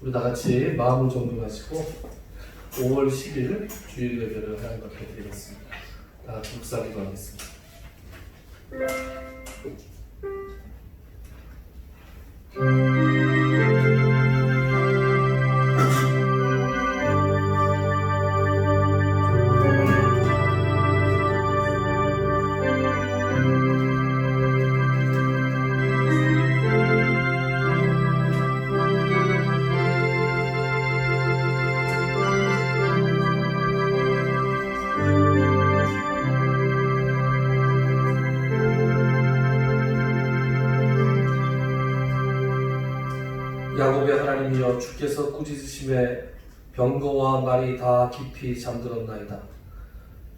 우리 다 같이 마음을 정돈하시고 5월 10일 주일 예배를 하나님 앞에 드리겠습니다. 다 같이 묵상 기도하겠습니다. 야곱의 하나님이여, 주께서 꾸짖으심에 병거와 말이 다 깊이 잠들었나이다.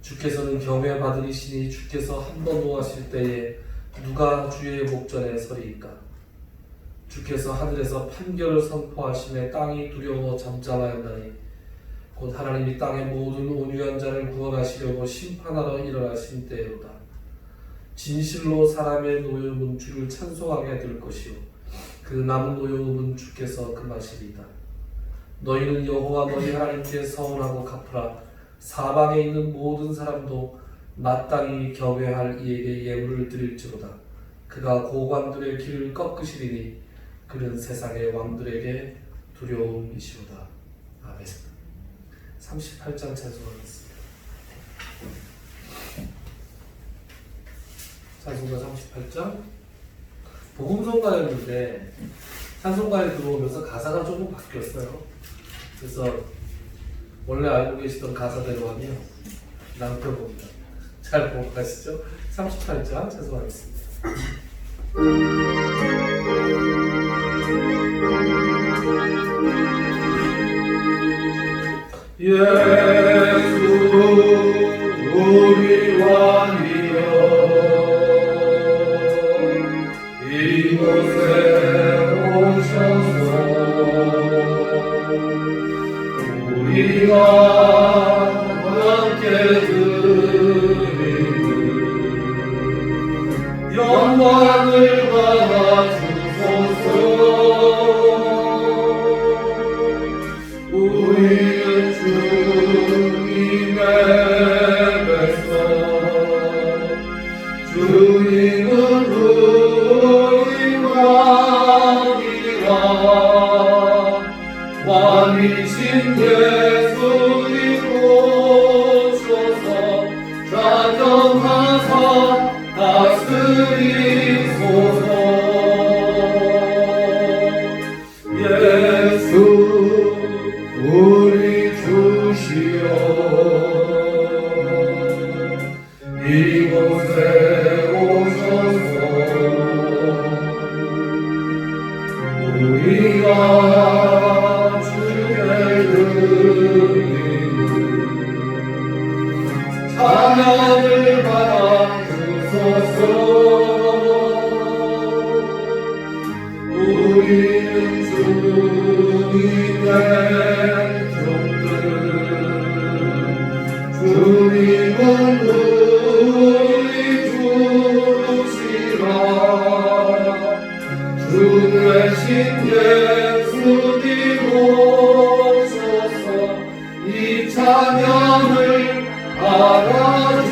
주께서는 경외 받으시니 주께서 한 번 노하실 때에 누가 주의 목전에 서리이까? 주께서 하늘에서 판결을 선포하심에 땅이 두려워 잠잠하였나니 곧 하나님이 땅의 모든 온유한 자를 구원하시려고 심판하러 일어나신 때로다. 진실로 사람의 노여움은 주를 찬송하게 될 것이요 그 남은 노여움은 주께서 금하시리이다. 너희는 여호와 너희 하나님께 서원하고 갚으라. 사방에 있는 모든 사람도 마땅히 경외할 이에게 예물을 드릴지로다. 그가 고관들의 길을 꺾으시리니 그는 세상의 왕들에게 두려움이시로다. 아멘. 38장 찬송하겠습니다. 찬송가 38장. 복음성가였는데 찬송가에 들어오면서 가사가 조금 바뀌었어요. 그래서 원래 알고 계시던 가사대로 하면 낭떠봅니다. 잘 보고 가시죠. 38장 찬송하겠습니다. 예수 우리 왕이여, 이곳에 오셔서 우리가 함께 드리는 영광을 받아주소서. 우리는 주님의 백성, 주님은 왕이신 예수님 오셔서 좌정하사 다스리소서. 예수 우리 주시여, 이곳에 오셔서 우리가 찬양을 받아주소서. 우리는 주님의 종들, 주님은 우리 주시라. 주 되신 예수님 오셔서 이 찬양을 알아주소서.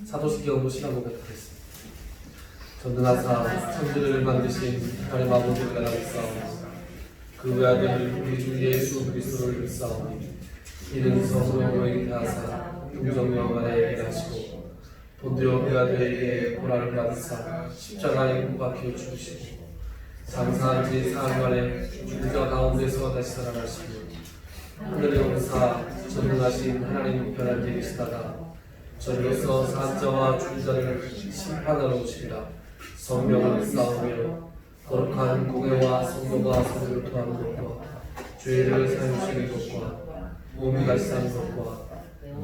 사도신경도 시간 고백하겠습니다. 전능하사 천지를 만드신 하나님 아버지를 나라겠사오니 그 외아들 우리 주 예수 그리스도를 믿사오니 이는 성령으로 하사 동정령 아래에게 하시고 본디오 빌라도에게 고난을 받으사 십자가에 못 박혀 죽으시고 장사한 지 사흘 만에 죽은 자 가운데서 다시 살아나시고 하늘에 오르사 전능하신 하나님 우편에 계시다가 저리로서 산자와 죽은 자를 심판하러 오시리라. 성령을 쌓으며 거룩한 공회와 성도가 서로를 토하는 것과 죄를 사유시는 것과 몸이 다시 사는 것과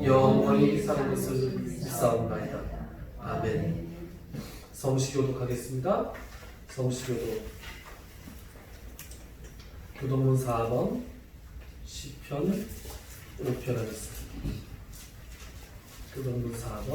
영원히 사는 것을 믿사옵나이다. 아멘. 성시교독 하겠습니다. 성시교독 교독문 4번 시편 5편 하겠습니다. 교독문 4번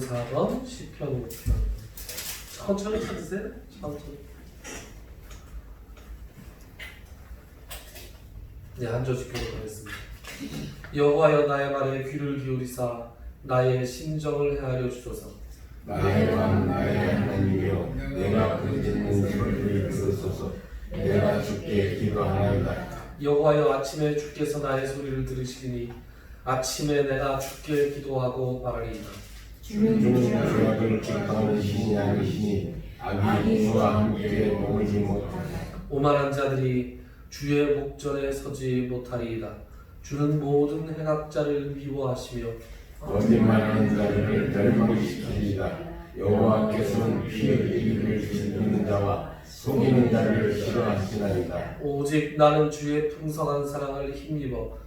4번 시편 5편. 천천히 찾으세요. 천천히. 네, 한 절씩 교독하겠습니다. 여호와여 나의 말에 귀를 기울이사 나의 심정을 헤아려 주소서. 나의 왕 나의 하나님이여 내가 부르짖는 소리를 들으소서. 내가 주께 기도하나이다. 여호와여 아침에 주께서 나의 소리를 들으시리니 아침에 내가 주께 기도하고 바라리이다. 주는 죄악을 기뻐하는 신이 아니시니 악이 주와 함께 머물지 못하다. 오만한 자들이 주의 목전에 서지 못하리이다. 주는 모든 행악자를 미워하시며 거짓말하는 자를 멸망시키리이다. 여호와께서는 피 흘리기를 즐기는 자와 속이는 자를 싫어하시나이다. 오직 나는 주의 풍성한 사랑을 힘입어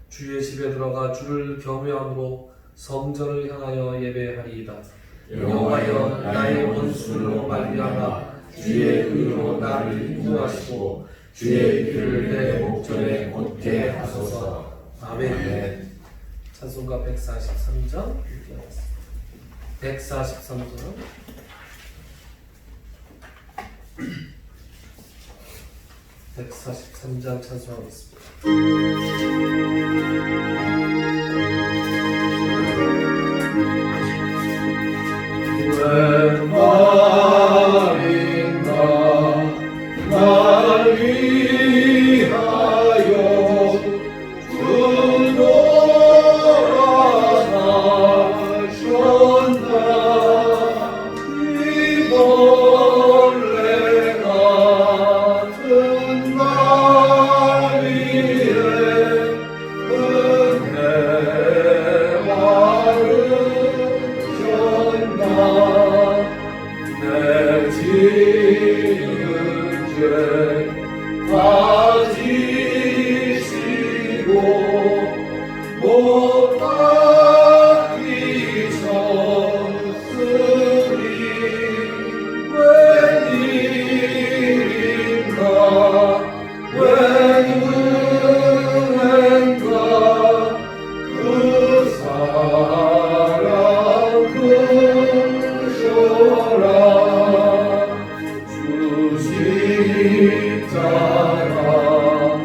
주의 집에 들어가 주를 경외함으로 성전을 향하여 예배하리이다. 여호와여 나의 원수로 말미암아 주의 의로 나를 인도하시고 주의 길을 내 목전에 곧게 하소서. 아멘. 찬송가 143장 143장 143장 찬송하겠습니다. 웬 말인가 날 위하여 주노라하셨나. 이 벌레 같은 날 위에 은혜와를 줬나. 내 지은 죄 다 지시고 못 받기 졌으니 웬일인가 웬 은혜인가 그 사랑 크셔라. 주 십자가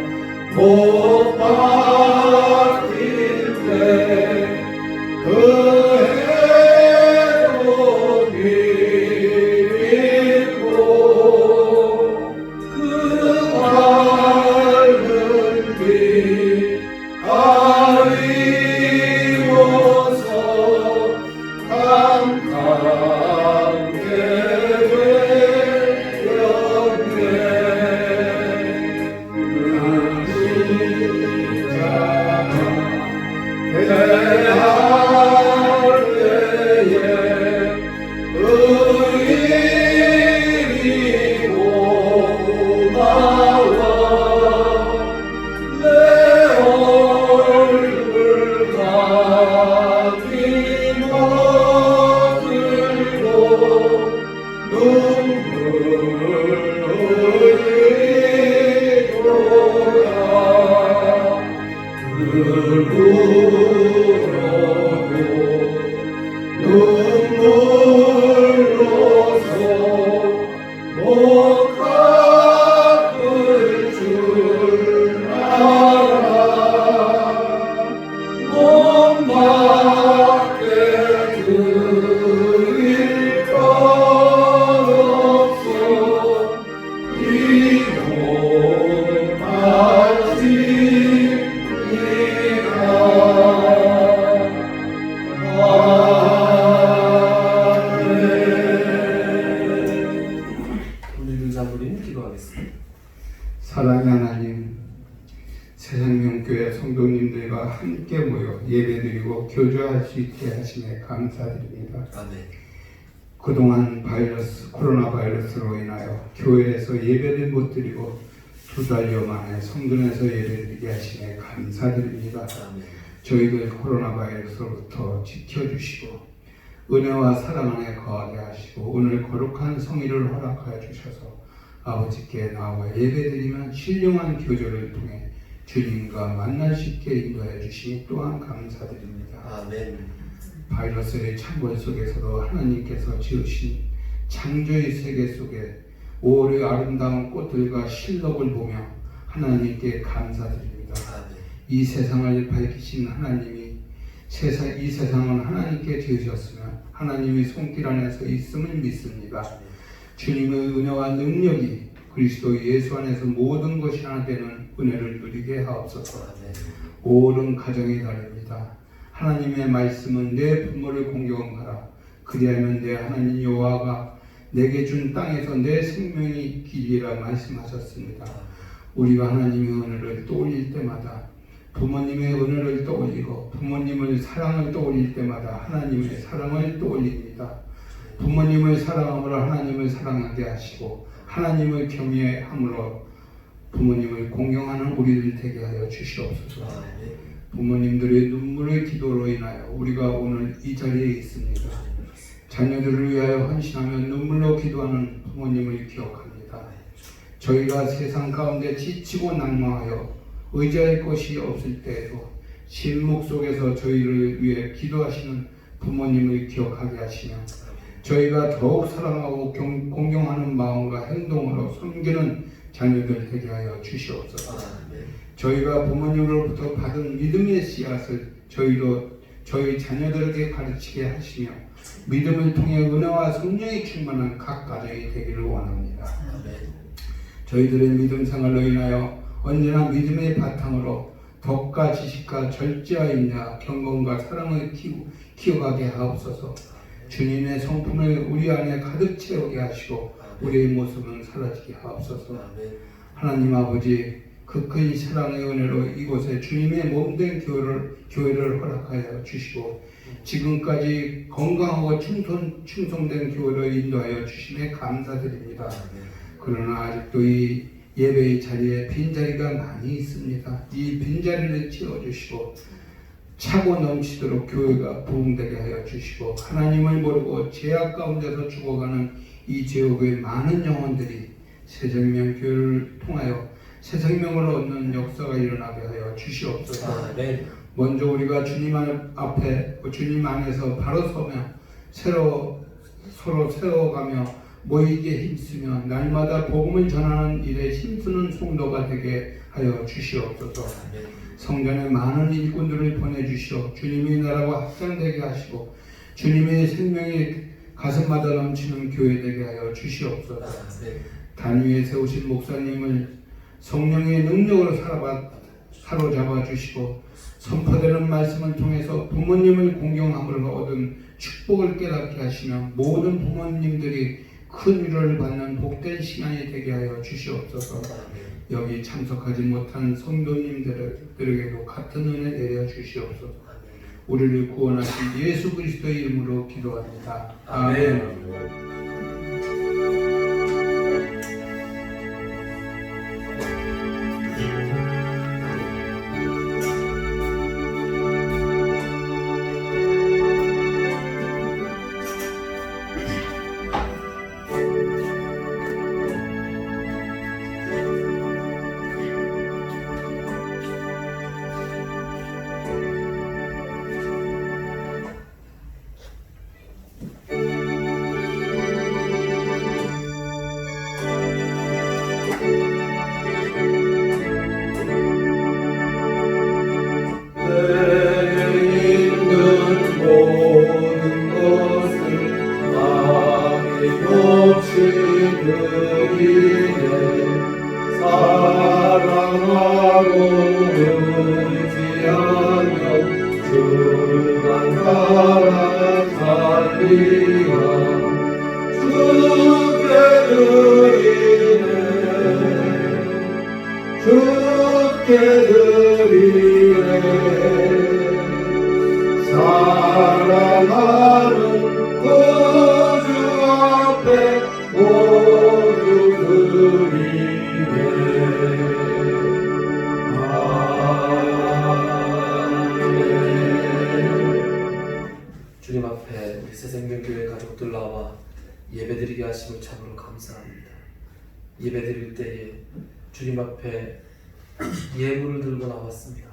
못 박힐 때 그 해로 밀고 그 밝은 빛 아리워서 감감게 되었네. 대할 때에 의인이 고마워. 내 얼굴 감히 먹들고 눈물 흘리도다. 울고도 눈물로서 못 갚을 줄 알아. 몸밖에 드릴 것 없어. 이 몸까지 사랑의 하나님, 새생명교회 성도님들과 함께 모여 예배드리고 교주할 수 있게 하심에 감사드립니다. 아멘. 그동안 코로나 바이러스로 인하여 교회에서 예배를 못 드리고 2달여 만에 성전에서 예배드리게 하심에 감사드립니다. 아멘. 저희들 코로나 바이러스로부터 지켜주시고 은혜와 사랑 안에 거하게 하시고 오늘 거룩한 성의를 허락하여 주셔서 아버지께 나와 예배드리면 신령한 교조를 통해 주님과 만날 수 있게 인도해 주시니 또한 감사드립니다. 아멘. 바이러스의 창궐 속에서도 하나님께서 지으신 창조의 세계 속에 5월의 아름다운 꽃들과 실록을 보며 하나님께 감사드립니다. 이 세상을 밝히신 하나님이 이 세상은 하나님께 지으셨으며 하나님의 손길 안에서 있음을 믿습니다. 주님의 은혜와 능력이 그리스도 예수 안에서 모든 것이 하나 되는 은혜를 누리게 하옵소서. 5월은 가정의 달입니다. 하나님의 말씀은 내 부모를 공경하라. 그리하면 내 하나님 여호와가 내게 준 땅에서 내 생명이 길이라 말씀하셨습니다. 우리가 하나님의 은혜를 떠올릴 때마다 부모님의 은혜를 떠올리고 부모님의 사랑을 떠올릴 때마다 하나님의 사랑을 떠올립니다. 부모님을 사랑함으로 하나님을 사랑하게 하시고 하나님을 경외함으로 부모님을 공경하는 우리들 되게 하여 주시옵소서. 부모님들의 눈물의 기도로 인하여 우리가 오늘 이 자리에 있습니다. 자녀들을 위하여 헌신하며 눈물로 기도하는 부모님을 기억합니다. 저희가 세상 가운데 지치고 낙망하여 의지할 것이 없을 때에도 침묵 속에서 저희를 위해 기도하시는 부모님을 기억하게 하시며 저희가 더욱 사랑하고 공경하는 마음과 행동으로 섬기는 자녀들 되게 하여 주시옵소서. 저희가 부모님으로부터 받은 믿음의 씨앗을 저희 자녀들에게 가르치게 하시며 믿음을 통해 은혜와 성령이 충만한 각 가정이 되기를 원합니다. 저희들의 믿음 생활로 인하여 언제나 믿음의 바탕으로 덕과 지식과 절제와 인자, 경건과 사랑을 키워가게 하옵소서. 주님의 성품을 우리 안에 가득 채우게 하시고 우리의 모습은 사라지게 하옵소서. 하나님 아버지, 그 큰 사랑의 은혜로 이곳에 주님의 몸된 교회를 허락하여 주시고 지금까지 건강하고 충성된 교회로 인도하여 주심에 감사드립니다. 그러나 아직도 이 예배의 자리에 빈자리가 많이 있습니다. 이 빈자리를 채워주시고 차고 넘치도록 교회가 부흥되게 하여 주시고 하나님을 모르고 죄악 가운데서 죽어가는 이 제국의 많은 영혼들이 새생명교회를 통하여 새생명을 얻는 역사가 일어나게 하여 주시옵소서. 먼저 우리가 주님 앞에 주님 안에서 바로 서며 서로 세워가며 모이게 힘쓰며 날마다 복음을 전하는 일에 힘쓰는 성도가 되게 하여 주시옵소서. 성전에 많은 일꾼들을 보내주시어 주님의 나라가 확장되게 하시고 주님의 생명이 가슴마다 넘치는 교회 되게 하여 주시옵소서. 단위에 세우신 목사님을 성령의 능력으로 사로잡아 주시고 선포되는 말씀을 통해서 부모님을 공경함으로 얻은 축복을 깨닫게 하시며 모든 부모님들이 큰 위로를 받는 복된 시간이 되게 하여 주시옵소서. 여기 참석하지 못한 성도님들에게도 같은 은혜 내려 주시옵소서. 우리를 구원하신 예수 그리스도의 이름으로 기도합니다. 아멘. 주님 앞에 우리 새생명교회 가족들 나와 예배드리게 하심을 참으로 감사합니다. 예배드릴 때에 주님 앞에 예물을 들고 나왔습니다.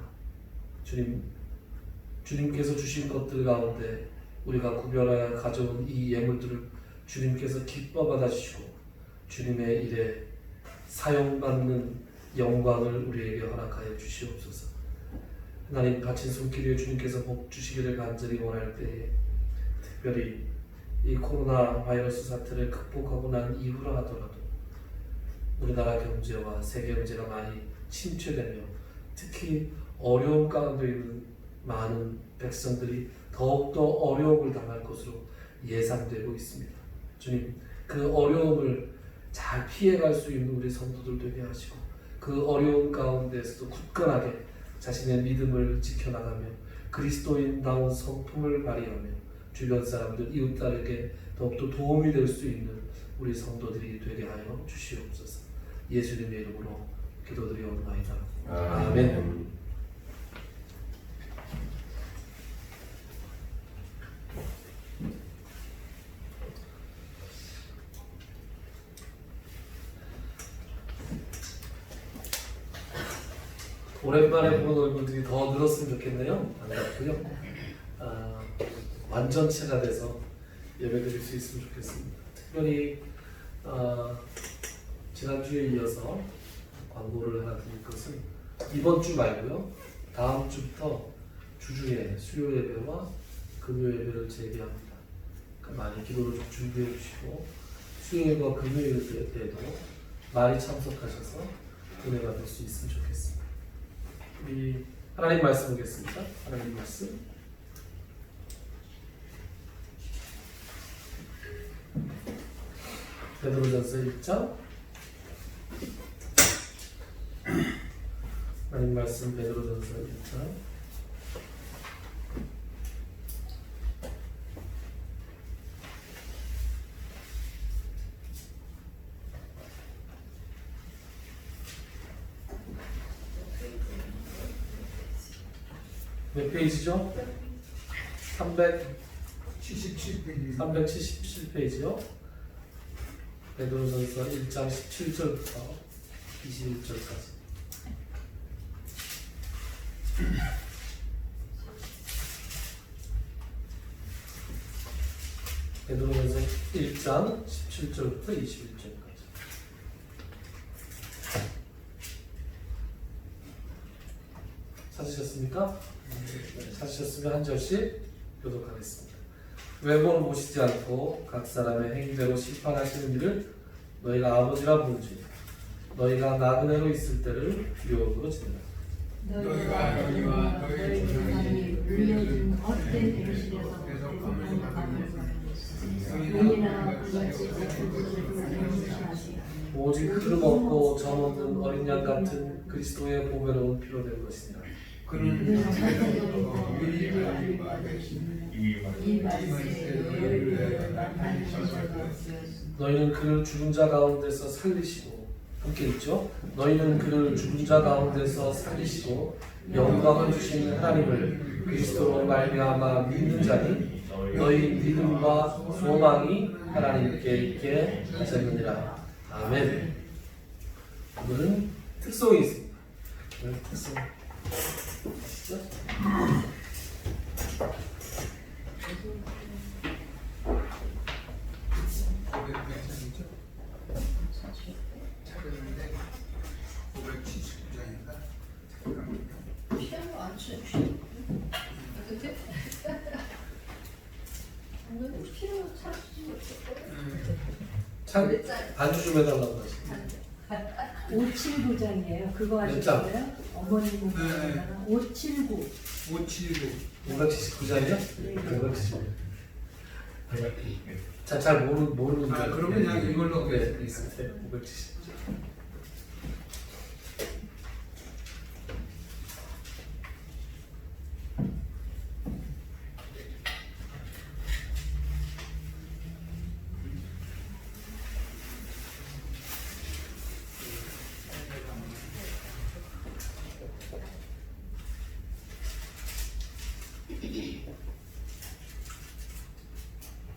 주님께서 주신 것들 가운데 우리가 구별하여 가져온 이 예물들을 주님께서 기뻐 받아주시고 주님의 일에 사용받는 영광을 우리에게 허락하여 주시옵소서. 하나님, 바친 손길 위에 주님께서 복 주시기를 간절히 원할 때에 특별히 이 코로나 바이러스 사태를 극복하고 난 이후로 하더라도 우리나라 경제와 세계 경제가 많이 침체되며 특히 어려움 가운데 있는 많은 백성들이 더욱더 어려움을 당할 것으로 예상되고 있습니다. 주님, 그 어려움을 잘 피해갈 수 있는 우리 성도들 되게 하시고 그 어려움 가운데서도 굳건하게 자신의 믿음을 지켜나가며 그리스도인다운 성품을 발휘하며 주변 사람들, 이웃들에게 더욱더 도움이 될 수 있는 우리 성도들이 되게 하여 주시옵소서. 예수님의 이름으로 기도드리옵나이다. 아멘. 오랜만에 보는 얼굴들이 더 늘었으면 좋겠네요. 반갑고요. 완전체가 돼서 예배드릴 수 있으면 좋겠습니다. 특별히 지난주에 이어서 광고를 하나 드릴 것은 이번 주 말고요, 다음 주부터 주중에 수요 예배와 금요 예배를 재개합니다. 그러니까 많이 기도를 좀 준비해 주시고 수요일과 금요일 때에도 많이 참석하셔서 은혜 받을 수 있으면 좋겠습니다. 우리 하나님 말씀 보겠습니다. 하나님 말씀 베드로전서 1장 하나님 말씀 베드로전서 1장 몇 페이지죠? 377페이지요. 베드로전서 1장 17절부터 21절까지. 베드로전서 1장 17절부터 21절까지. 찾으셨습니까? 네, 찾으셨으면 한 절씩 교독하겠습니다. 외모를 보시지 않고 각 사람의 행위대로 심판하시는 일을 너희가 아버지라 부르지. 너희가 나그네로 있을 때를 유혹으로 지내라. 너희가 너희와 너희 조상이 물려준 헛된 행실에서 은이나 그같이 같은 것을 행하시고 오직 그름 없고 점 없는 어린 양 같은 그리스도의 보배로운 피로 된 것이니라. 그는 천사적이고 위대한 이 말씀에 너희를 위하여 만나주셔서 너희는 그를 죽은 자 가운데서 살리시고, 함께 읽죠. 너희는 그를 죽은 자 가운데서 살리시고 영광을 주시는 하나님을 그리스도로 말미암아 믿는 자니 너희 믿음과 소망이 하나님께 있게 하셨느니라. 아멘. 오늘은 특송이 있습니다. 오늘 특송 아시죠? 찾았는데 579장인가? 피아노 안 쳐. 근데 오늘 피아노 찾지 참 반주 좀 해달라고 하시죠. 579장이에요. 그거 몇 장? 아시겠어요? 어머님 문자가 579. 579 579장이요? 579. 잘 모르는 아, 그러면 그냥 이걸로 네, 있습니다. 579장.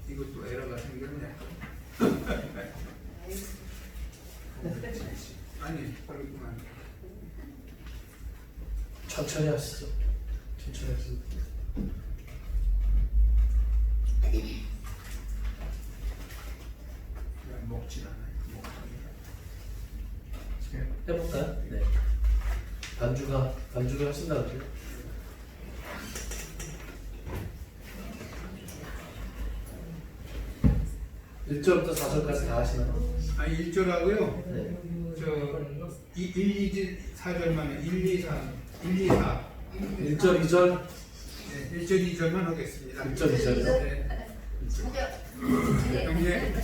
이것도 에러가 생겼네. 아니, 그렇구만. 천천히 하시죠. 천천히 하시죠. 먹질 않아요. 해볼까요? 네. 반주가 하신다고요? 1절부터 4절까지 다 하시나요? 1절하고요. 네. 1, 2, 4절만 1, 2, 4, 1, 2, 4. 1절, 2절, 네, 1절, 2절만 하겠습니다. 1절, 2절이요? 네. 형제.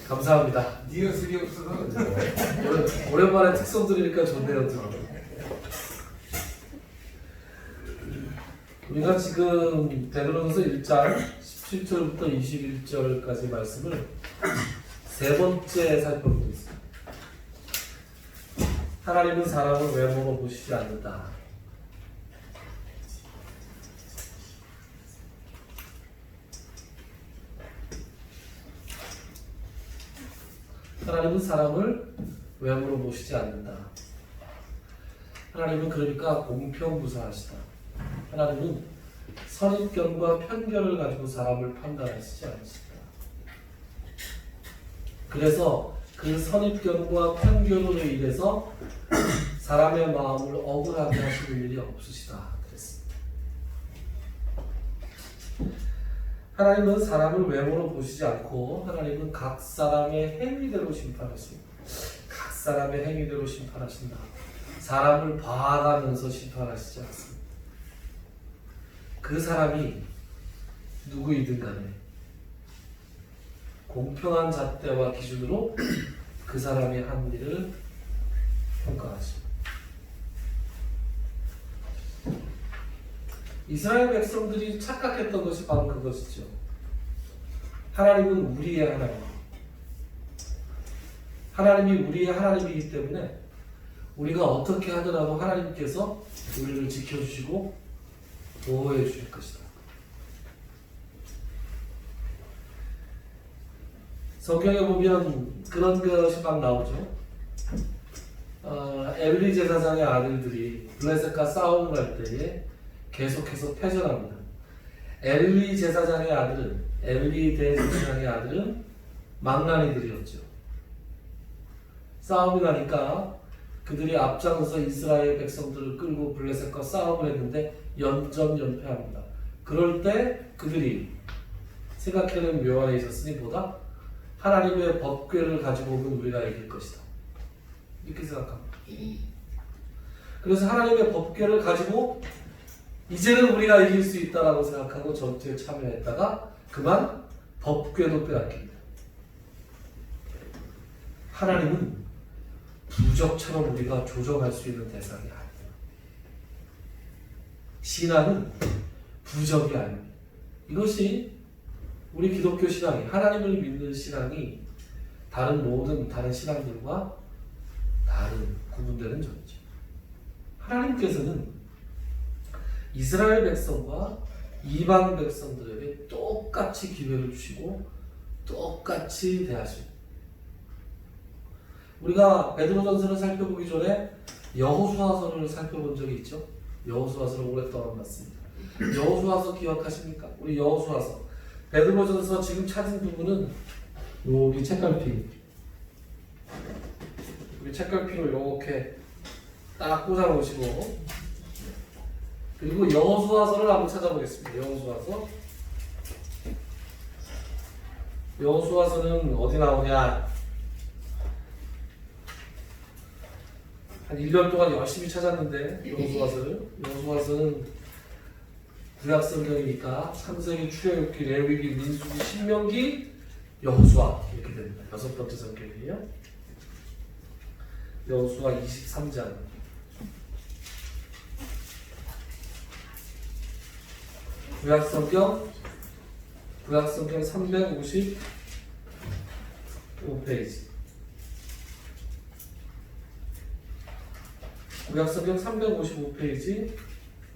감사합니다. 리허설이 없어서 오랜만에 특선 들으니까 좋네요. 우리가 지금 베드로전서 1장 17절부터 21절까지 말씀을 세 번째 살펴보고 있습니다. 하나님은 사람을 외모로 보시지 않는다. 하나님은 사람을 외모로 보시지 않는다. 하나님은 그러니까 공평무사하시다. 하나님은 선입견과 편견을 가지고 사람을 판단하시지 않으신다. 그래서 그 선입견과 편견으로 인해서 사람의 마음을 억울하게 하시는 일이 없으시다. 그랬습니다. 하나님은 사람을 외모로 보시지 않고 하나님은 각 사람의 행위대로 심판하십니다. 각 사람의 행위대로 심판하신다. 사람을 봐가면서 심판하시지 않습니다. 그 사람이 누구이든 간에 공평한 잣대와 기준으로 그 사람이 한 일을 평가하십니다. 이스라엘 백성들이 착각했던 것이 바로 그것이죠. 하나님은 우리의 하나님. 하나님이 우리의 하나님이기 때문에 우리가 어떻게 하더라도 하나님께서 우리를 지켜주시고 보호해 주실 것이다. 성경에 보면 그런 것이 막 나오죠. 엘리 제사장의 아들들이 블레셋과 싸움을 할 때에 계속해서 패전합니다. 엘리 제사장의 아들은, 엘리 대제사장의 아들은 망나니들이었죠. 싸움이 나니까 그들이 앞장서서 이스라엘 백성들을 끌고 블레셋과 싸움을 했는데 연전연패합니다. 그럴 때 그들이 생각해낸 묘안에 있었으니 보다 하나님의 법궤를 가지고 오면 우리가 이길 것이다. 이렇게 생각합니다. 그래서 하나님의 법궤를 가지고 이제는 우리가 이길 수 있다라고 생각하고 전투에 참여했다가 그만 법궤도 빼앗깁니다. 하나님은 부적처럼 우리가 조정할 수 있는 대상이 아니에요. 신앙은 부적이 아닙니다. 이것이 우리 기독교 신앙이, 하나님을 믿는 신앙이 다른 신앙들과 다른 구분되는 점이죠. 하나님께서는 이스라엘 백성과 이방 백성들에게 똑같이 기회를 주시고 똑같이 대하십니다. 우리가 베드로전서를 살펴보기 전에 여호수아서를 살펴본 적이 있죠. 여호수아서를 오랫동안 봤습니다. 여호수아서 기억하십니까? 우리 여호수아서, 베드로전서 지금 찾은 부분은 여기 책갈피, 우리 책갈피로 이렇게 딱 꽂아놓으시고, 그리고 여호수아서를 한번 찾아보겠습니다. 여호수아서는 어디 나오냐? 한 1년 동안 열심히 찾았는데 여호수아서는 구약성경이니까 창세기, 출애굽기, 레위기, 민수기, 신명기, 여호수아 이렇게 됩니다. 6번째 성경이에요. 여호수아 23장. 구약성경 355페이지. 구약성경 355페이지,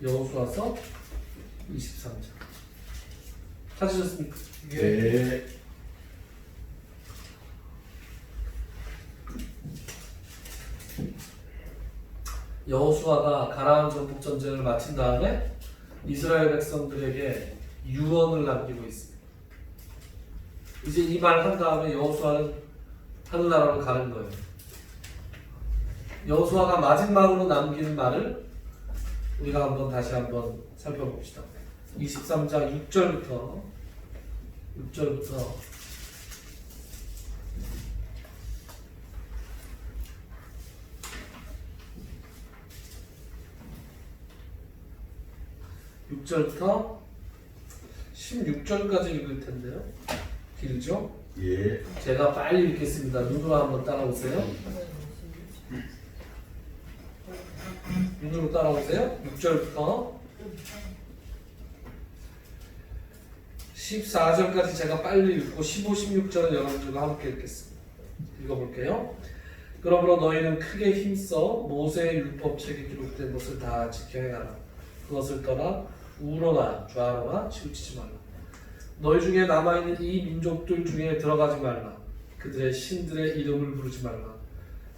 여호수아서 23장. 찾으셨습니까? 네. 여호수아가 가나안 정복 전쟁을 마친 다음에 이스라엘 백성들에게 유언을 남기고 있습니다. 이제 이 말 한 다음에 여호수아는 하늘나라로 가는 거예요. 여호수아가 마지막으로 남긴 말을 우리가 다시 한번 살펴봅시다. 23장 6절부터 16절까지 읽을 텐데요. 길죠? 예. 제가 빨리 읽겠습니다. 눈으로 한번 따라오세요. 눈으로 따라오세요. 6절부터 14절까지 제가 빨리 읽고 15, 16절은 여러분들과 함께 읽겠습니다. 읽어볼게요. 그러므로 너희는 크게 힘써 모세의 율법책에 기록된 것을 다 지켜 행하라. 그것을 떠나 우로나 좌로나 치우치지 말라. 너희 중에 남아있는 이 민족들 중에 들어가지 말라. 그들의 신들의 이름을 부르지 말라.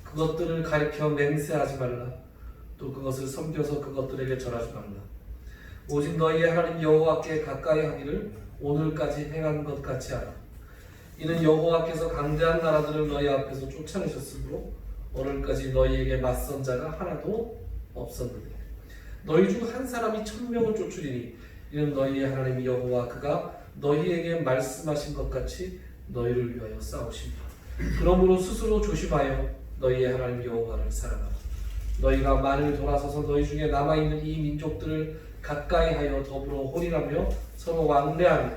그것들을 가리켜 맹세하지 말라. 또 그것을 섬겨서 그것들에게 절하지 말라. 오직 너희의 하나님 여호와께 가까이 하기를 오늘까지 행한 것 같이 하라. 이는 여호와께서 강대한 나라들을 너희 앞에서 쫓아내셨으므로 오늘까지 너희에게 맞선 자가 하나도 없었느니라. 너희 중 한 사람이 1000명을 쫓으리니 이는 너희의 하나님 여호와 그가 너희에게 말씀하신 것 같이 너희를 위하여 싸우신다. 그러므로 스스로 조심하여 너희의 하나님 여호와를 사랑하라. 너희가 만일 돌아서서 너희 중에 남아있는 이 민족들을 가까이 하여 더불어 홀이라며 서로 왕래하며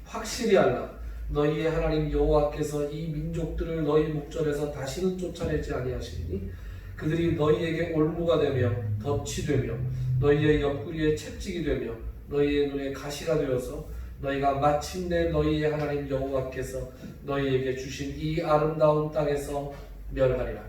확실히 알라. 너희의 하나님 여호와께서 이 민족들을 너희 목전에서 다시는 쫓아내지 아니하시리니 그들이 너희에게 올무가 되며 덫이 되며 너희의 옆구리에 채찍이 되며 너희의 눈에 가시가 되어서 너희가 마침내 너희의 하나님 여호와께서 너희에게 주신 이 아름다운 땅에서 멸하리라.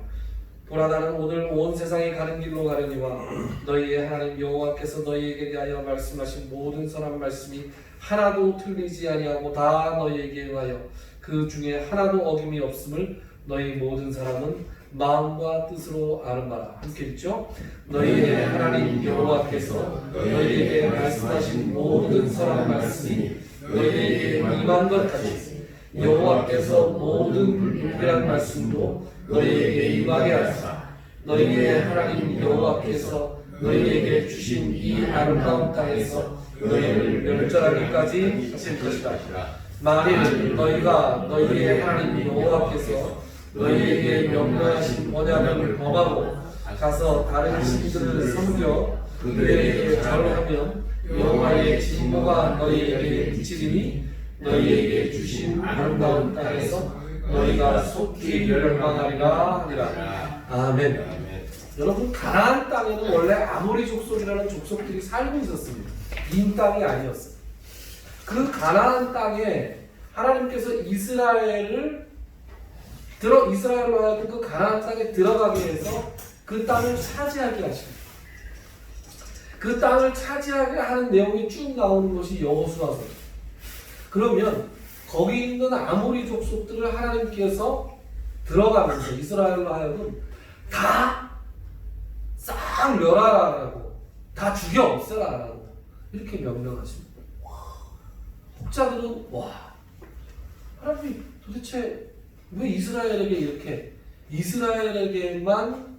보라, 나는 오늘 온 세상이 가는 길로 가려니와 너희의 하나님 여호와께서 너희에게 대하여 말씀하신 모든 선한 말씀이 하나도 틀리지 아니하고 다 너희에게 응하여 그 중에 하나도 어김이 없음을 너희 모든 사람은 마음과 뜻으로 아는 바라. 함께 읽죠? 너희의 하나님 여호와께서 너희에게 말씀하신 모든 선한 말씀이 너희에게 임한 것 같이 여호와께서 모든 불필요한 말씀도 너희에게 임하게 하사 너희의 하나님 여호와께서 너희에게 주신 이 아름다운 땅에서 너희를 멸절하기까지 하실 것이다. 만일 너희가 너희의 하나님 여호와께서 너희에게 명령하신 언약을 범하고 가서 다른 신들을 섬겨 그들에게 절하면 여호와의 진노가 너희에게 미치리니 너희에게 주신 아름다운 땅에서 너희가 속히 멸망하리라 하니라. 아멘. 아멘. 여러분, 가나안 땅에는 원래 아모리 족속이라는 족속들이 살고 있었습니다. 빈 땅이 아니었어요. 그 가나안 땅에 하나님께서 이스라엘로 하여금 그 가나안 땅에 들어가게 해서 그 땅을 차지하게 하십니다. 그 땅을 차지하게 하는 내용이 쭉 나오는 것이 여호수아서. 그러면 거기 있는 아모리 족속들을 하나님께서 들어가면서 이스라엘로 하여금 다 싹 멸하라라고, 다 죽여 없애라라고 이렇게 명령하십니다. 학자들은 와, 하나님이 도대체 왜 이스라엘에게 이렇게 이스라엘에게만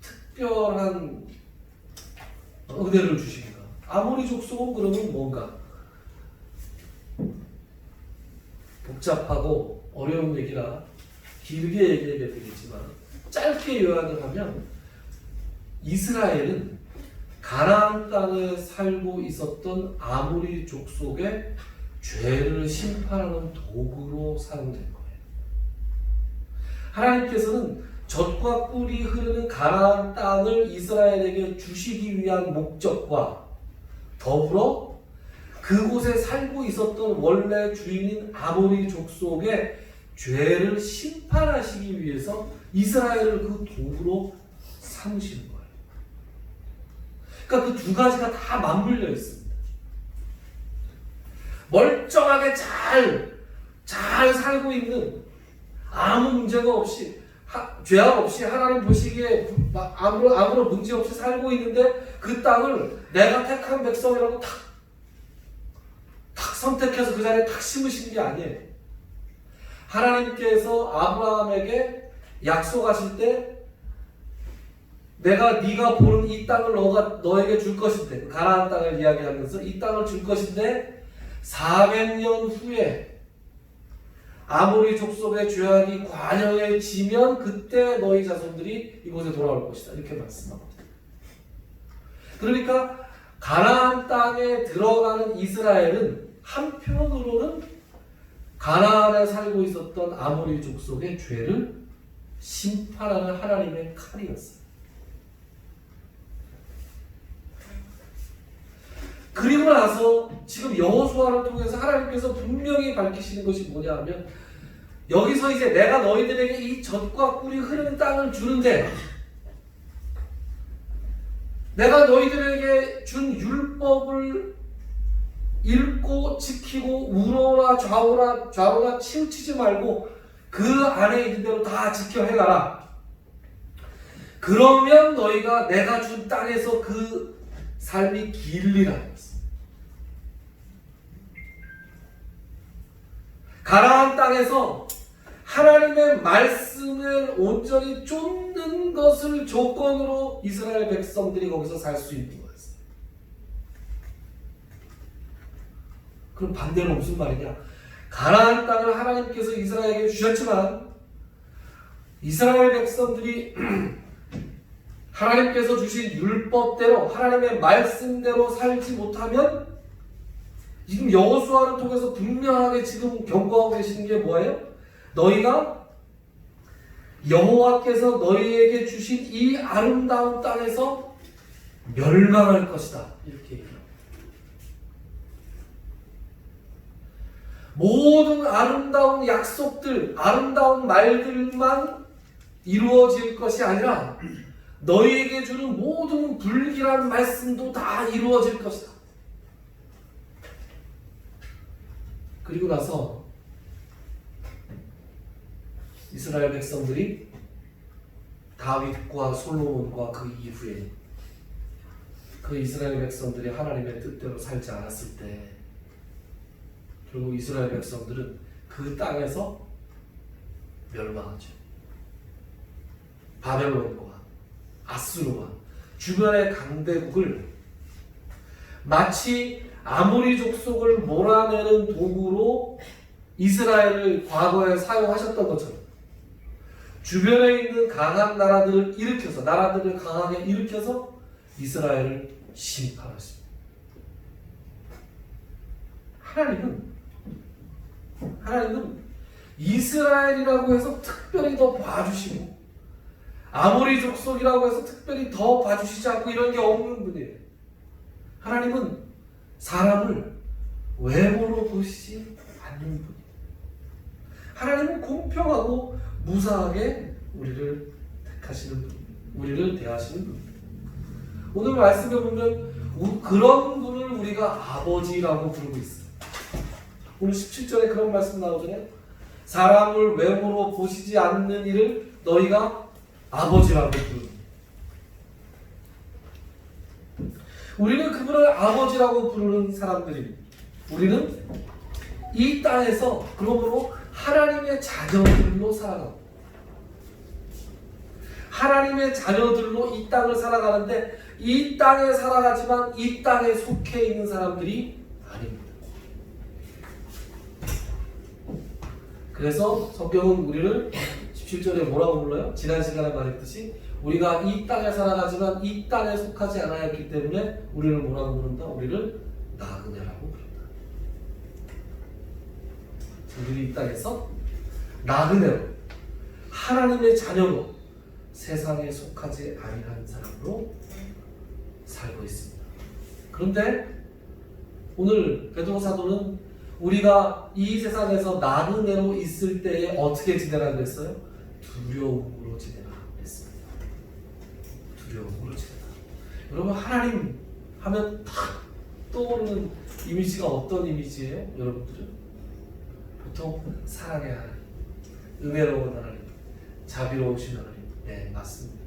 특별한 은혜를 주십니까? 아모리 족속은 그러면 뭔가 복잡하고 어려운 얘기라 길게 얘기하게 되겠지만 짧게 요약을 하면 이스라엘은 가나안 땅에 살고 있었던 아모리 족속의 죄를 심판하는 도구로 사용된 거예요. 하나님께서는 젖과 꿀이 흐르는 가나안 땅을 이스라엘에게 주시기 위한 목적과 더불어 그곳에 살고 있었던 원래 주인인 아모리 족속의 죄를 심판하시기 위해서 이스라엘을 그 도구로 삼으시는 거예요. 그러니까 그 두 가지가 다 맞물려 있습니다. 멀쩡하게 잘 살고 있는, 아무 문제가 없이, 죄악 없이 하나님 보시기에 아무런 문제 없이 살고 있는데 그 땅을 내가 택한 백성이라고 탁 선택해서 그 자리에 탁 심으신 게 아니에요. 하나님께서 아브라함에게 약속하실 때 내가 네가 보는 이 땅을 너에게 줄 것인데, 가나안 땅을 이야기하면서 이 땅을 줄 것인데 400년 후에 아모리 족속의 죄악이 관영해지면 그때 너희 자손들이 이곳에 돌아올 것이다, 이렇게 말씀합니다. 그러니까 가나안 땅에 들어가는 이스라엘은 한편으로는 가나안에 살고 있었던 아모리 족속의 죄를 심판하는 하나님의 칼이었어요. 그리고 나서 지금 여호수아를 통해서 하나님께서 분명히 밝히시는 것이 뭐냐 하면, 여기서 이제 내가 너희들에게 이 젖과 꿀이 흐르는 땅을 주는데 내가 너희들에게 준 율법을 읽고 지키고 우로나 좌로나 치우치지 말고 그 안에 있는 대로 다 지켜 해가라. 그러면 너희가 내가 준 땅에서 그 삶이 길리라. 가나안 땅에서 하나님의 말씀을 온전히 쫓는 것을 조건으로 이스라엘 백성들이 거기서 살 수 있는 거였어요. 그럼 반대로 무슨 말이냐? 가나안 땅을 하나님께서 이스라엘에게 주셨지만 이스라엘 백성들이 하나님께서 주신 율법대로, 하나님의 말씀대로 살지 못하면, 지금 여호수아를 통해서 분명하게 지금 경고하고 계시는 게 뭐예요? 너희가 여호와께서 너희에게 주신 이 아름다운 땅에서 멸망할 것이다, 이렇게 얘기해요. 모든 아름다운 약속들, 아름다운 말들만 이루어질 것이 아니라 너희에게 주는 모든 불길한 말씀도 다 이루어질 것이다. 그리고 나서 이스라엘 백성들이 다윗과 솔로몬과 그 이후에 그 이스라엘 백성들이 하나님의 뜻대로 살지 않았을 때 결국 이스라엘 백성들은 그 땅에서 멸망하죠. 바벨론과 아수르와 주변의 강대국을 마치 아모리 족속을 몰아내는 도구로 이스라엘을 과거에 사용하셨던 것처럼 주변에 있는 강한 나라들을 강하게 일으켜서 이스라엘을 심판하십니다. 하나님은 이스라엘이라고 해서 특별히 더 봐주시고 아모리 족속이라고 해서 특별히 더 봐주시지 않고 이런 게 없는 분이에요. 하나님은 사람을 외모로 보시지 않는 분이에요. 하나님은 공평하고 무사하게 우리를 택하시는 분, 우리를 대하시는 분. 오늘 말씀에 보면 그런 분을 우리가 아버지라고 부르고 있어요. 오늘 17절에 그런 말씀 나오잖아요. 사람을 외모로 보시지 않는 이를 너희가 아버지라고 부르는. 우리는 그분을 아버지라고 부르는 사람들입니다. 우리는 이 땅에서 그러므로 하나님의 자녀들로 살아가고 하나님의 자녀들로 이 땅을 살아가는데 이 땅에 살아가지만 이 땅에 속해 있는 사람들이 아닙니다. 그래서 성경은 우리를 17절에 뭐라고 불러요? 지난 시간에 말했듯이 우리가 이 땅에 살아가지만 이 땅에 속하지 않아야 했기 때문에 우리를 뭐라고 부른다? 우리를 나그네라고 부른다. 우리는 이 땅에서 나그네로 하나님의 자녀로 세상에 속하지 아니한 사람으로 살고 있습니다. 그런데 오늘 베드로 사도는 우리가 이 세상에서 나그네로 있을 때에 어떻게 지내라고 했어요? 두려움으로 지내라 했습니다. 두려움으로 지내라. 여러분 하나님 하면 탁 떠오르는 이미지가 어떤 이미지예요? 여러분들은? 보통 사랑의 하나님, 은혜로운 하나님, 자비로우신 하나님. 네, 맞습니다.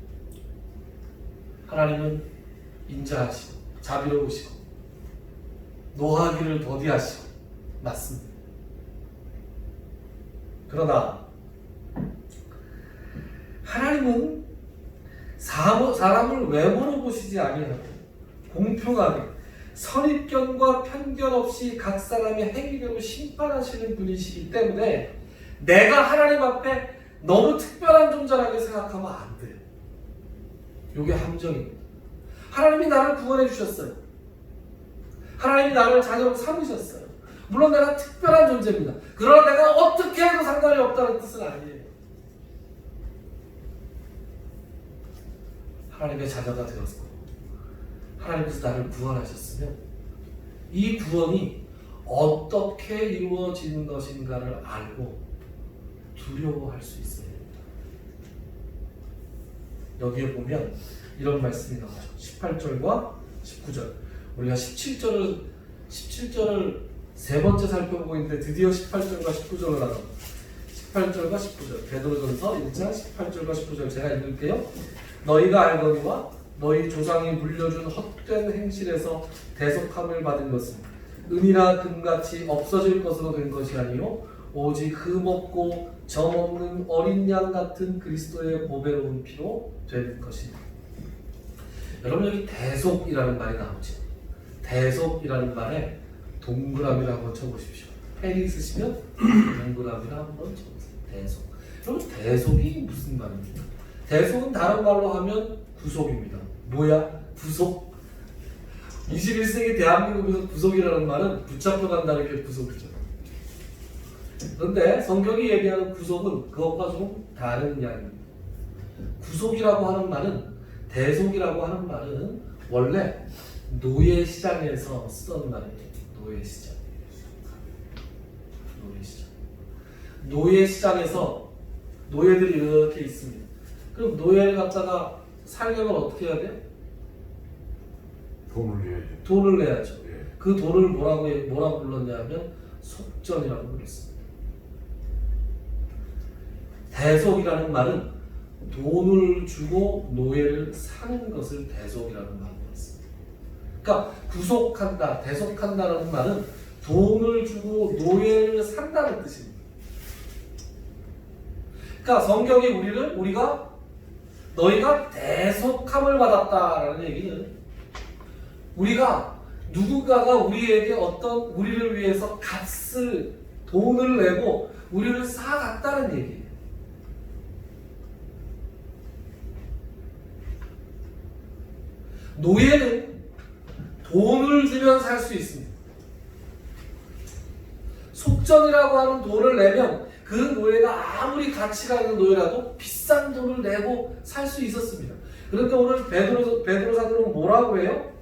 하나님은 인자하시고 자비로우시고 노하기를 더디하시고 맞습니다. 그러나 하나님은 사람을 외모로 보시지 아니하고 공평하게 선입견과 편견 없이 각 사람의 행위대로 심판하시는 분이시기 때문에 내가 하나님 앞에 너무 특별한 존재라고 생각하면 안 돼요. 이게 함정입니다. 하나님이 나를 구원해 주셨어요. 하나님이 나를 자녀로 삼으셨어요. 물론 내가 특별한 존재입니다. 그러나 내가 어떻게 해도 상관이 없다는 뜻은 아니에요. 하나님의 자녀가 되었고 하나님께서 나를 구원하셨으면 이 구원이 어떻게 이루어지는 것인가를 알고 두려워할 수 있어야 됩니다. 여기에 보면 이런 말씀이 나오죠. 18절과 19절. 우리가 17절을 세 번째 살펴보고 있는데 드디어 18절과 19절을 나갑니다. 18절과 19절. 베드로전서 1장 18절과 19절 제가 읽을게요. 너희가 알거니와 너희 조상이 물려준 헛된 행실에서 대속함을 받은 것은 은이나 금같이 없어질 것으로 된 것이 아니요 오직 흠없고 점없는 어린 양 같은 그리스도의 보배로운 피로 된 것입니다. 여러분 여기 대속이라는 말이 나오죠. 대속이라는 말에 동그라미를 한번 쳐보십시오. 펜이 있으시면 동그라미를 한번 쳐보세요. 대속. 여러분 대속이 무슨 말입니까? 대속은 다른 말로 하면 구속입니다. 뭐야? 구속? 21세기 대한민국에서 구속이라는 말은 붙잡혀 간다는 게 구속이죠. 그런데 성경이 얘기하는 구속은 그것과 좀 다른 이야기입니다. 구속이라고 하는 말은 대속이라고 하는 말은 원래 노예시장에서 쓰던 말이에요. 노예시장. 노예시장에서 노예들이 이렇게 있습니다. 그럼 노예를 갖다가 살려면 어떻게 해야 돼요? 돈을 내야죠. 돈을 내야죠. 예. 그 돈을 뭐라고 불렀냐면 속전이라고 불렀습니다. 대속이라는 말은 돈을 주고 노예를 사는 것을 대속이라는 말로 했습니다. 그러니까 구속한다, 대속한다는 말은 돈을 주고 노예를 산다는 뜻입니다. 그러니까 성경이 우리가 너희가 대속함을 받았다라는 얘기는 우리가 누군가가 우리에게 우리를 위해서 돈을 내고 우리를 사갔다는 얘기예요. 노예는 돈을 주면 살 수 있습니다. 속전이라고 하는 돈을 내면 그 노예가 아무리 가치가 있는 노예라도 비싼 돈을 내고 살 수 있었습니다. 그런데 오늘 베드로 사도는 뭐라고 해요?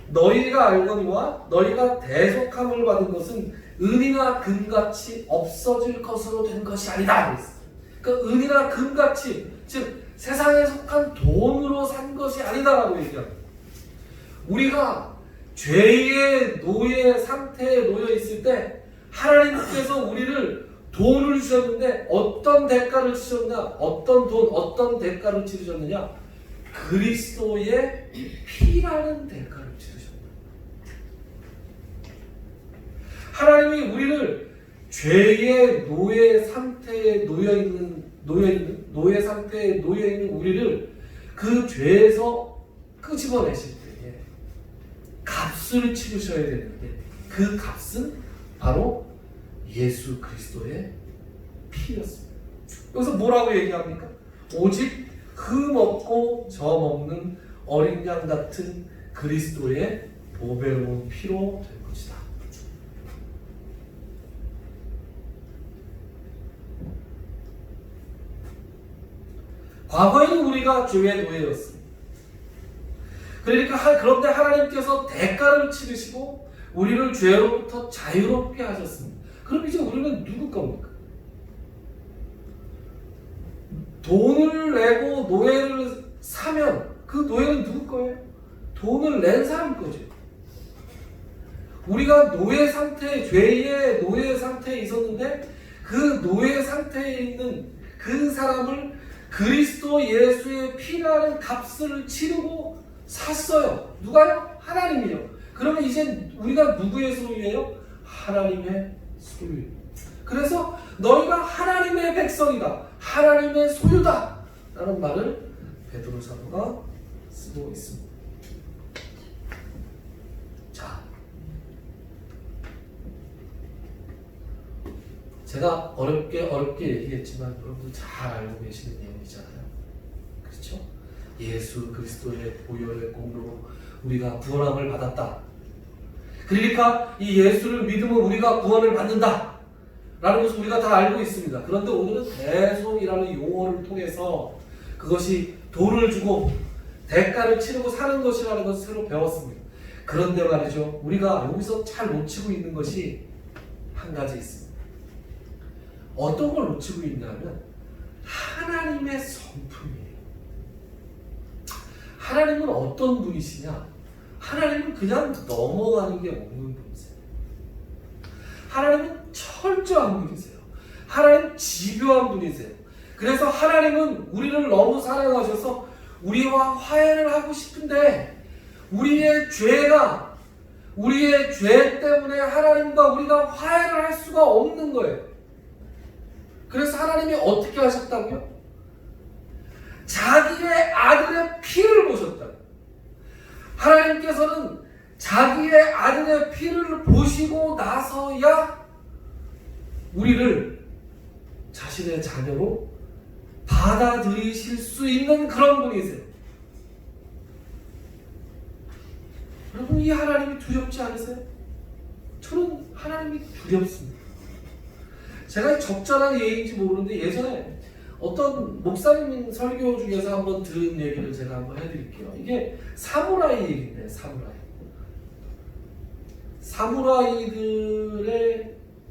너희가 알거니와 너희가 대속함을 받은 것은 은이나 금같이 없어질 것으로 된 것이 아니다. 그러니까 은이나 금같이, 즉 세상에 속한 돈으로 산 것이 아니다라고 얘기합니다. 우리가 죄의 노예 상태에 놓여 있을 때 하나님께서 우리를 돈을 주셨는데 어떤 대가를 치셨냐? 어떤 돈, 어떤 대가를 치르셨느냐? 그리스도의 피라는 대가를 치르셨다. 하나님이 우리를 죄의 노예 상태에 노예 상태에 놓여 있는 우리를 그 죄에서 끄집어내실 때에 값을 치르셔야 되는데 그 값은 바로 예수 그리스도의 피였습니다. 여기서 뭐라고 얘기합니까? 오직 흠 없고 점 없는 어린 양 같은 그리스도의 보배로운 피로 될 것이다. 과거에는 우리가 죄의 노예였습니다. 그런데 하나님께서 대가를 치르시고 우리를 죄로부터 자유롭게 하셨습니다. 그럼 이제 우리는 누구 겁니까? 돈을 내고 노예를 사면 그 노예는 누구 거예요? 돈을 낸 사람 거죠. 우리가 노예 상태, 죄의 노예 상태에 있었는데 그 노예 상태에 있는 그 사람을 그리스도 예수의 피라는 값을 치르고 샀어요. 누가요? 하나님이요. 그러면 이제 우리가 누구의 소유예요? 하나님의 소유. 그래서 너희가 하나님의 백성이다. 하나님의 소유다. 라는 말을 베드로 사도가 쓰고 있습니다. 자, 제가 어렵게 얘기했지만 여러분들 잘 알고 계시는 내용이잖아요. 그렇죠? 예수 그리스도의 보혈의 공로로 우리가 구원함을 받았다. 그러니까 이 예수를 믿으면 우리가 구원을 받는다 라는 것을 우리가 다 알고 있습니다. 그런데 오늘은 대속이라는 용어를 통해서 그것이 돈을 주고 대가를 치르고 사는 것이라는 것을 새로 배웠습니다. 그런데 말이죠, 우리가 여기서 잘 놓치고 있는 것이 한 가지 있습니다. 어떤 걸 놓치고 있냐면 하나님의 성품이에요. 하나님은 어떤 분이시냐? 하나님은 그냥 넘어가는 게 없는 분이세요. 하나님은 철저한 분이세요. 하나님은 집요한 분이세요. 그래서 하나님은 우리를 너무 사랑하셔서 우리와 화해를 하고 싶은데 우리의 죄 때문에 하나님과 우리가 화해를 할 수가 없는 거예요. 그래서 하나님이 어떻게 하셨다고요? 자기의 아들의 피를 보셨다. 하나님께서는 자기의 아들의 피를 보시고 나서야 우리를 자신의 자녀로 받아들이실 수 있는 그런 분이세요. 여러분, 이 하나님이 두렵지 않으세요? 저는 하나님이 두렵습니다. 제가 적절한 예인지 모르는데 예전에 어떤 목사님 설교 중에서 한번 들은 얘기를 제가 한번 해드릴게요. 이게 사무라이 얘기인데,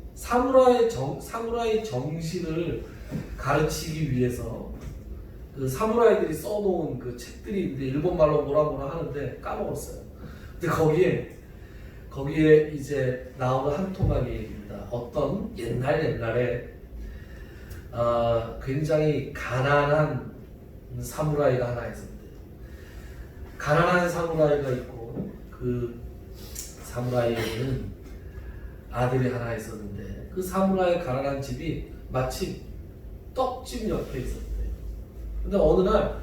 사무라이 정신을 가르치기 위해서 그 사무라이들이 써놓은 그 책들이 있는데 일본말로 뭐라 하는데 까먹었어요. 근데 거기에 이제 나오는 한 토막의 얘기입니다. 어떤 옛날에 굉장히 가난한 사무라이가 하나 있었는데, 가난한 사무라이가 있고 그 사무라이에는 아들이 하나 있었는데 그 사무라이의 가난한 집이 마치 떡집 옆에 있었대요. 근데 어느 날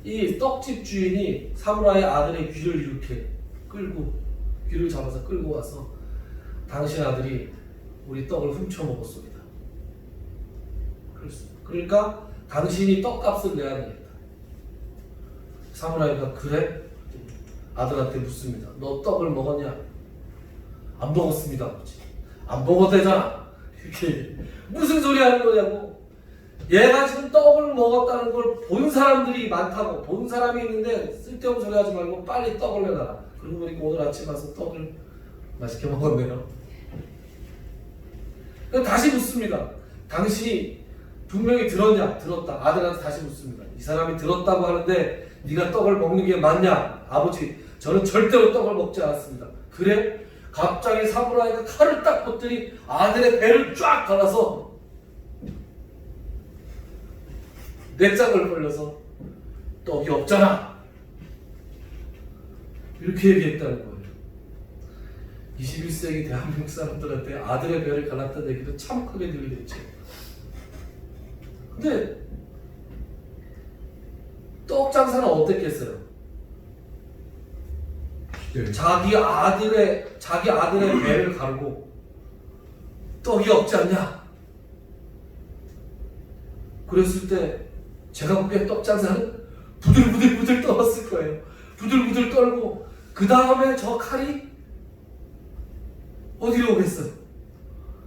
이 떡집 주인이 사무라이 아들의 귀를 이렇게 귀를 잡아서 끌고 와서 당신 아들이 우리 떡을 훔쳐 먹었습니다. 그러니까 당신이 떡값을 내야 되겠다. 사무라이가 그래? 아들한테 묻습니다. 너 떡을 먹었냐? 안 먹었습니다, 아버지. 안 먹어도 되잖아. 그렇게 무슨 소리 하는 거냐고. 얘가 지금 떡을 먹었다는 걸 본 사람들이 많다고. 본 사람이 있는데 쓸데없는 소리 하지 말고 빨리 떡을 내놔라. 그러고 보니까 오늘 아침 와서 떡을 맛있게 먹었네요. 다시 묻습니다. 당신이 분명히 들었냐? 들었다. 아들한테 다시 묻습니다. 이 사람이 들었다고 하는데 네가 떡을 먹는 게 맞냐? 아버지, 저는 절대로 떡을 먹지 않았습니다. 그래? 갑자기 사무라이가 칼을 딱 뻗더니 아들의 배를 쫙 갈라서 내장을 벌려서 떡이 없잖아. 이렇게 얘기했다는 거예요. 21세기 대한민국 사람들한테 아들의 배를 갈랐다는 얘기도 참 크게 들리겠죠. 근데 떡 장사는 어땠겠어요? 자기 아들의 배를 가르고 떡이 없지 않냐? 그랬을 때 제가 보기엔 떡 장사는 부들부들 떨었을 거예요. 부들부들 떨고 그 다음에 저 칼이 어디로 오겠어요?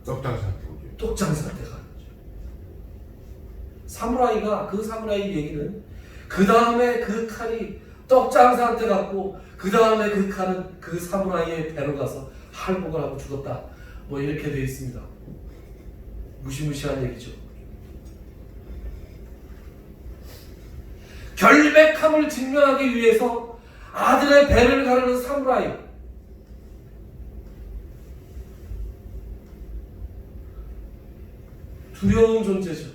떡장사한테 오죠. 떡 장사한테 가는 거죠. 사무라이 얘기는 그 다음에 그 칼이 떡 장사한테 갔고 그 다음에 그 칼은 그 사무라이의 배로 가서 할복을 하고 죽었다. 뭐 이렇게 되어 있습니다. 무시무시한 얘기죠. 결백함을 증명하기 위해서 아들의 배를 가르는 사무라이. 두려운 존재죠.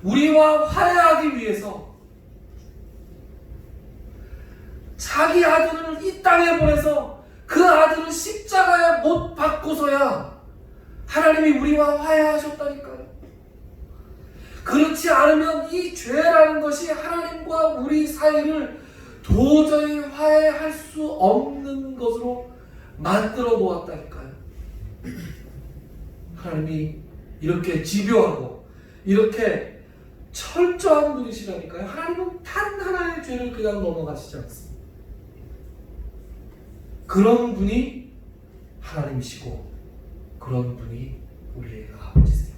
우리와 화해하기 위해서 자기 아들을 이 땅에 보내서 그 아들을 십자가에 못 박고서야 하나님이 우리와 화해하셨다니까요. 그렇지 않으면 이 죄라는 것이 하나님과 우리 사이를 도저히 화해할 수 없는 것으로 만들어 놓았다니까요. 하나님이 이렇게 집요하고 이렇게 철저한 분이시라니까요. 하나님은 단 하나의 죄를 그냥 넘어가시지 않습니다. 그런 분이 하나님이시고 그런 분이 우리의 아버지세요.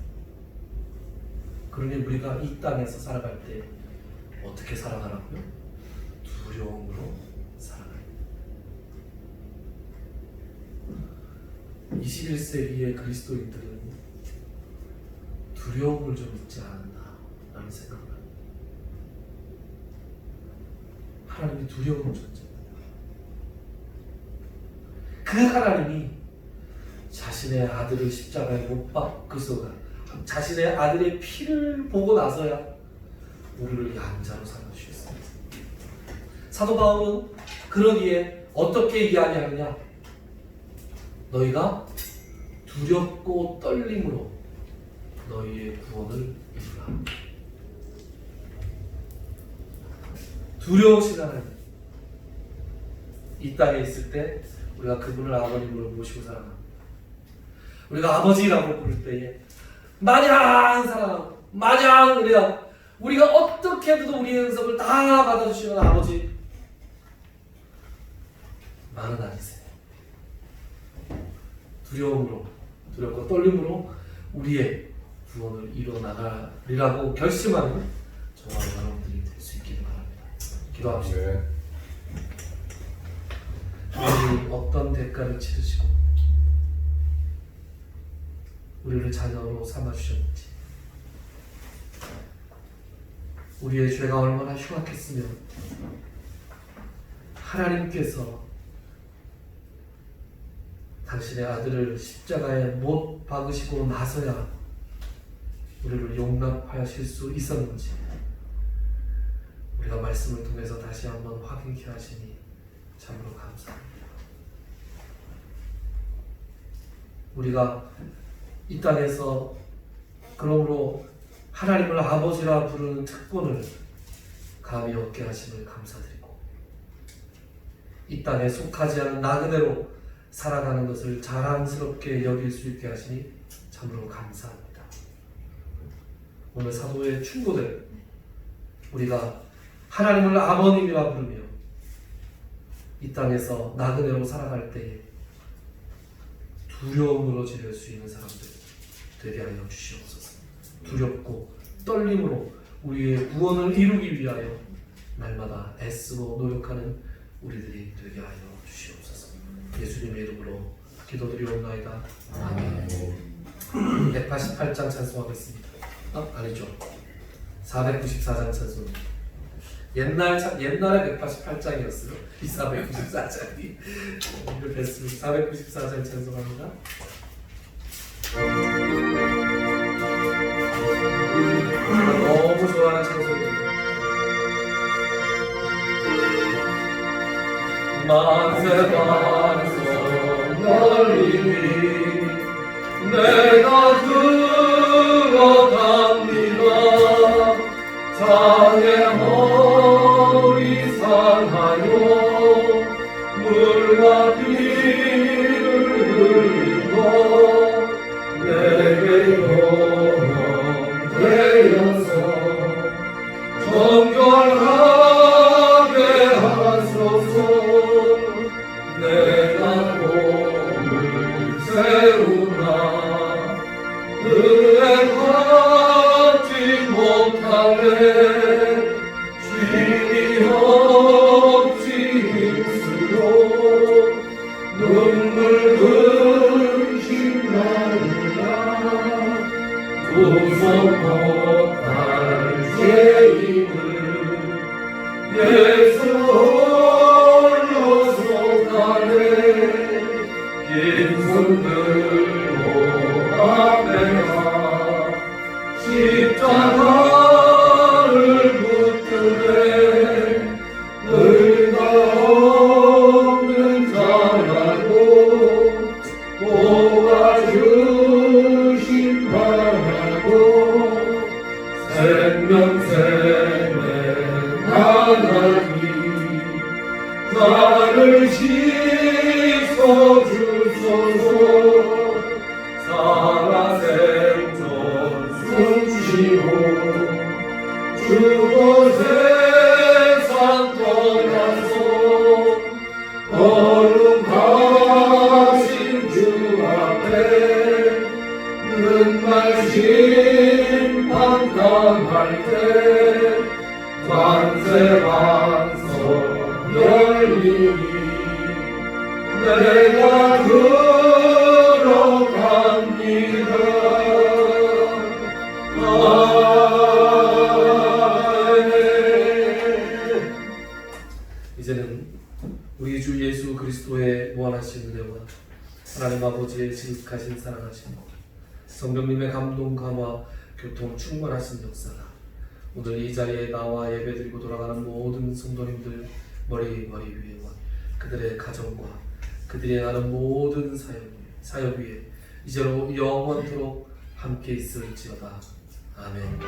그러니 우리가 이 땅에서 살아갈 때 어떻게 살아가라고요? 두려움으로 살아가요. 21세기의 그리스도인들은 두려움을 좀 잊지 않았나라는 생각을 합니다. 하나님이 두려운 존재입니다. 그 하나님이 자신의 아들을 십자가에 못 박으소가 자신의 아들의 피를 보고 나서야 우리를 양자로 삼아주셨습니다. 사도 바울은 그러기에 어떻게 이야기하느냐? 너희가 두렵고 떨림으로 너희의 구원을 이루라. 두려우신 하나님, 이 땅에 있을 때 우리가 그분을 아버님으로 모시고 살아갑니다. 우리가 아버지라고 부를 때에 마냥 사랑하고 마냥 은혜하고 우리가 어떻게 해도 우리의 은석을 다 받아주시는 아버지 많은 아니세요. 두렵고 떨림으로 우리의 구원을 이뤄나가리라고 결심하는 저와 여러분들이 될 수 있기를 바랍니다. 기도합시다. 주님이 어떤 대가를 치르시고 우리를 자녀로 삼아주셨는지, 우리의 죄가 얼마나 흉악했으면 하나님께서 당신의 아들을 십자가에 못 박으시고 나서야 우리를 용납하실 수 있었는지 우리가 말씀을 통해서 다시 한번 확인케 하시니 참으로 감사합니다. 우리가 이 땅에서 그러므로 하나님을 아버지라 부르는 특권을 감히 얻게 하심을 감사드리고 이 땅에 속하지 않은 나그네로 살아가는 것을 자랑스럽게 여길 수 있게 하시니 참으로 감사합니다. 오늘 사도의 충고들, 우리가 하나님을 아버님이라 부르며 이 땅에서 나그네로 살아갈 때에 두려움으로 지낼 수 있는 사람들 되게 하여 주시옵소서. 두렵고 떨림으로 우리의 구원을 이루기 위하여 날마다 애쓰고 노력하는 우리들이 되게 하여 주시옵소서. 예수님의 이름으로 기도드리옵나이다. 아멘. 188장 찬송하겠습니다. 아니죠. 494장 찬송. 옛날에 188장이었어요. 이 494장이. 이렇게 했습니다. 494장 찬송합니다. 너무 좋아하는 찬송입니다. 만세 반성 열리니 내가 들어갑니다. 장의 허리 상하여 물과 피를 흘리고 내게 영원 되어서 정결하게 하소서. 내가 몸을 세우나 은혜 받지 못하네. 쉼이 없이 힘쓰고 눈물 흘린 나누나 구속 못할 죄인을 예수 홀로 속하네. 긴 손 들고 앞에가 십자가를 붙드네. 의가 없는 자라도 뽑아주신 바라고 생명샘에 하나님 나를 씻어주소서. 살아 생존 숨쉬고 그곳에 산 떠나서 거룩하신 주 앞에 눈말 심판 당할 때 만세 반성 열리니 내가 들어갑니다. 이제는 우리 주 예수 그리스도의 무한하신 은혜와 하나님 아버지의 지극하신 사랑하심, 성령님의 감동 감화 교통 충만하신 역사가 오늘 이 자리에 나와 예배드리고 돌아가는 모든 성도님들 머리 위에와 그들의 가정과 그들이 하는 모든 사역 위에 이제로 영원토록 함께 있을지어다. 아멘.